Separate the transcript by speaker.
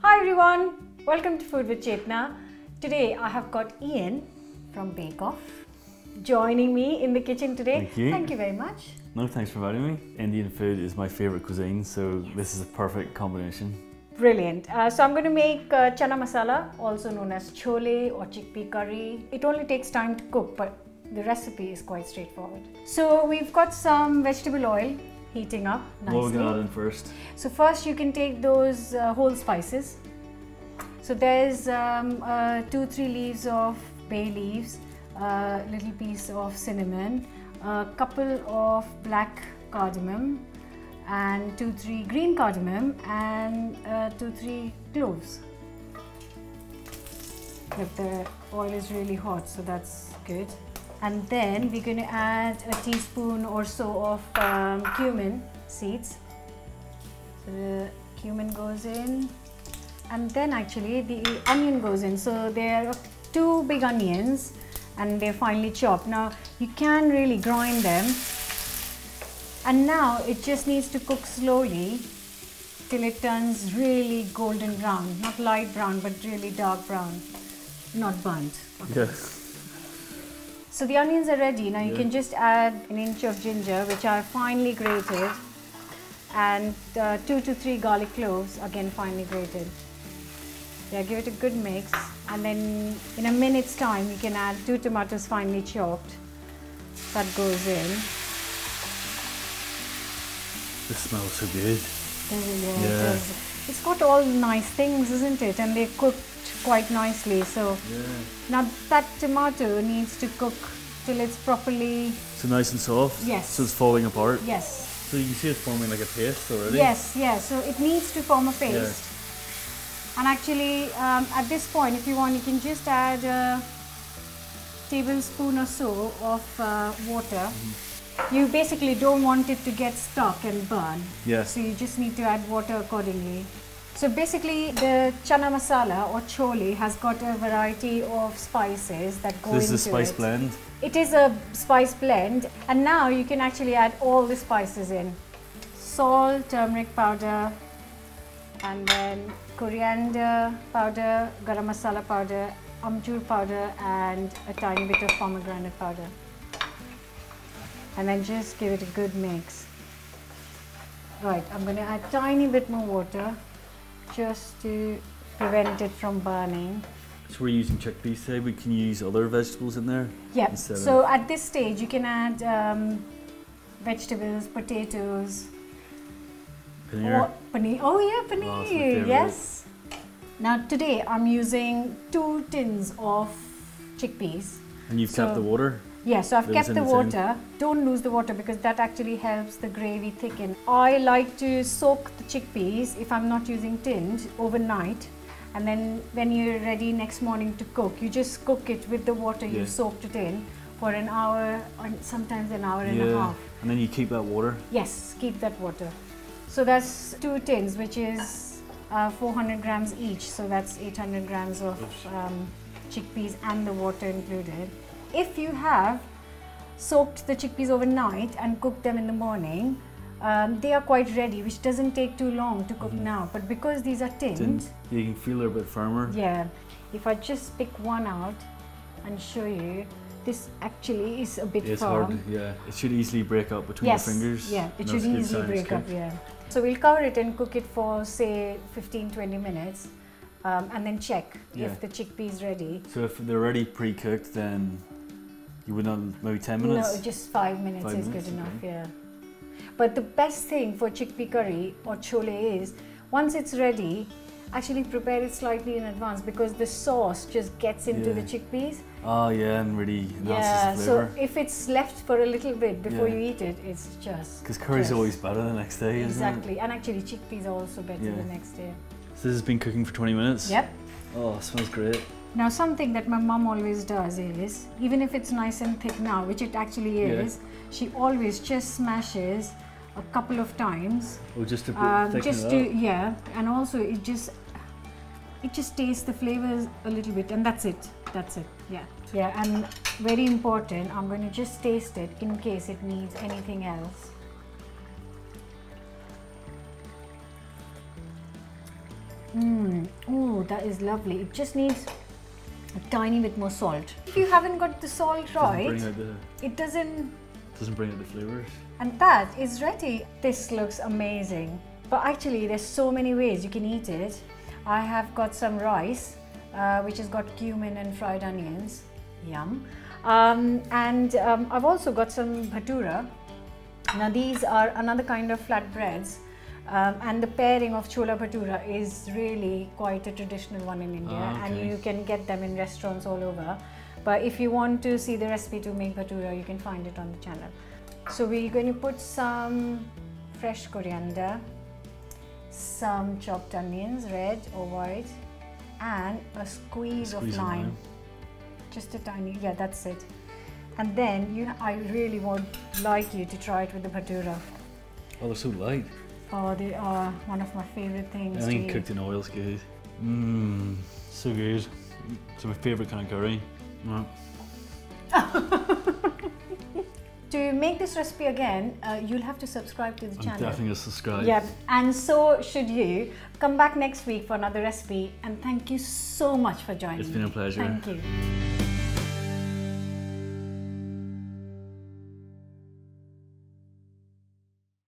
Speaker 1: Hi everyone, welcome to Food with Chetna. Today I have got Ian from Bake Off joining me in the kitchen today.
Speaker 2: Thank you.
Speaker 1: Thank you very much.
Speaker 2: No, thanks for inviting me. Indian food is my favourite cuisine, so this is a perfect combination.
Speaker 1: Brilliant. So I'm going to make Chana Masala, also known as Chole or chickpea curry. It only takes time to cook, but the recipe is quite straightforward. So we've got some vegetable oil heating up nicely.
Speaker 2: What are we going to add in first?
Speaker 1: So first you can take those whole spices. So there's 2-3 leaves of bay leaves, a little piece of cinnamon, a couple of black cardamom, and 2-3 green cardamom, and 2-3 cloves. But the oil is really hot, so that's good. And then we're going to add a teaspoon or so of cumin seeds. So the cumin goes in, and then actually the onion goes in. So there are 2 big onions and they're finely chopped. Now you can really grind them, and now it just needs to cook slowly till it turns really golden brown, not light brown but really dark brown, not burnt. Okay.
Speaker 2: Yes.
Speaker 1: So the onions are ready. Now you can just add an inch of ginger, which are finely grated, and 2 to 3 garlic cloves, again finely grated. Yeah, give it a good mix, and then in a minute's time you can add 2 tomatoes finely chopped. That goes in.
Speaker 2: This smells so good.
Speaker 1: Yeah. It does. It's got all nice things, isn't it? And they're cooked quite nicely. So now that tomato needs to cook till it's properly...
Speaker 2: So nice and soft?
Speaker 1: Yes.
Speaker 2: So it's falling apart?
Speaker 1: Yes.
Speaker 2: So you see it's forming like a paste already?
Speaker 1: Yes, yes. So it needs to form a paste. Yeah. And actually, at this point, if you want, you can just add a tablespoon or so of water. You basically don't want it to get stuck and burn.
Speaker 2: Yes.
Speaker 1: So you just need to add water accordingly. So basically the Chana Masala or Chole has got a variety of spices that go into it.
Speaker 2: This is a spice blend?
Speaker 1: It is a spice blend, and now you can actually add all the spices in. Salt, turmeric powder, and then coriander powder, garam masala powder, amchur powder, and a tiny bit of pomegranate powder. And then just give it a good mix. Right, I'm going to add a tiny bit more water just to prevent it from burning.
Speaker 2: So we're using chickpeas today, but can you use other vegetables in there?
Speaker 1: Yeah, so at this stage you can add vegetables, potatoes.
Speaker 2: Paneer?
Speaker 1: Paneer. Oh yeah, paneer, yes. Now today I'm using 2 tins of chickpeas.
Speaker 2: And you've kept the water?
Speaker 1: Yeah, so I've kept the water. Don't lose the water because that actually helps the gravy thicken. I like to soak the chickpeas, if I'm not using tinned, overnight. And then when you're ready next morning to cook, you just cook it with the water you soaked it in for an hour, or sometimes an hour and a half.
Speaker 2: And then you keep that water?
Speaker 1: Yes, keep that water. So that's 2 tins, which is 400 grams each. So that's 800 grams of chickpeas and the water included. If you have soaked the chickpeas overnight and cooked them in the morning, they are quite ready, which doesn't take too long to cook now. But because these are tinned,
Speaker 2: you can feel they're a bit firmer.
Speaker 1: Yeah. If I just pick one out and show you, this actually is a bit firm.
Speaker 2: It's hard, yeah. It should easily break up between your fingers.
Speaker 1: Yeah, it should easily break up, yeah. So we'll cover it and cook it for say 15-20 minutes. And then check if the chickpea is ready.
Speaker 2: So if they're already pre-cooked, then you would not, maybe 10 minutes?
Speaker 1: No, just 5 minutes is good enough, yeah. But the best thing for chickpea curry or chole is, once it's ready, actually prepare it slightly in advance because the sauce just gets into the chickpeas.
Speaker 2: Oh yeah, and really enhances the flavour.
Speaker 1: So if it's left for a little bit before you eat it, it's just...
Speaker 2: Because curry's always better the next day, isn't it?
Speaker 1: Exactly, and actually chickpeas are also better the next day.
Speaker 2: So this has been cooking for 20 minutes?
Speaker 1: Yep.
Speaker 2: Oh, it smells great.
Speaker 1: Now something that my mum always does is, even if it's nice and thick now, which it actually is, she always just smashes a couple of times.
Speaker 2: Oh, just to thicken it up?
Speaker 1: And also it just tastes the flavors a little bit, and that's it. Yeah, and very important, I'm going to just taste it in case it needs anything else. Oh, that is lovely. It just needs a tiny bit more salt. If you haven't got the salt right, it doesn't
Speaker 2: bring out the flavours.
Speaker 1: And that is ready. This looks amazing. But actually, there's so many ways you can eat it. I have got some rice, which has got cumin and fried onions. Yum. I've also got some bhatura. Now these are another kind of flatbreads. And the pairing of chola bhatura is really quite a traditional one in India, and you can get them in restaurants all over. But if you want to see the recipe to make bhatura, you can find it on the channel. So we're going to put some fresh coriander, some chopped onions, red or white, and a squeeze of lime. Just a tiny, yeah, that's it. And then I really would like you to try it with the bhatura.
Speaker 2: Oh, they're so light.
Speaker 1: Oh, they are one of my favourite things.
Speaker 2: I think cooked in oil is good. So good. It's my favourite kind of curry.
Speaker 1: To make this recipe again, you'll have to subscribe to the channel.
Speaker 2: I'm definitely going to subscribe.
Speaker 1: Yeah, and so should you. Come back next week for another recipe, and thank you so much for joining me.
Speaker 2: It's been a pleasure.
Speaker 1: Thank you.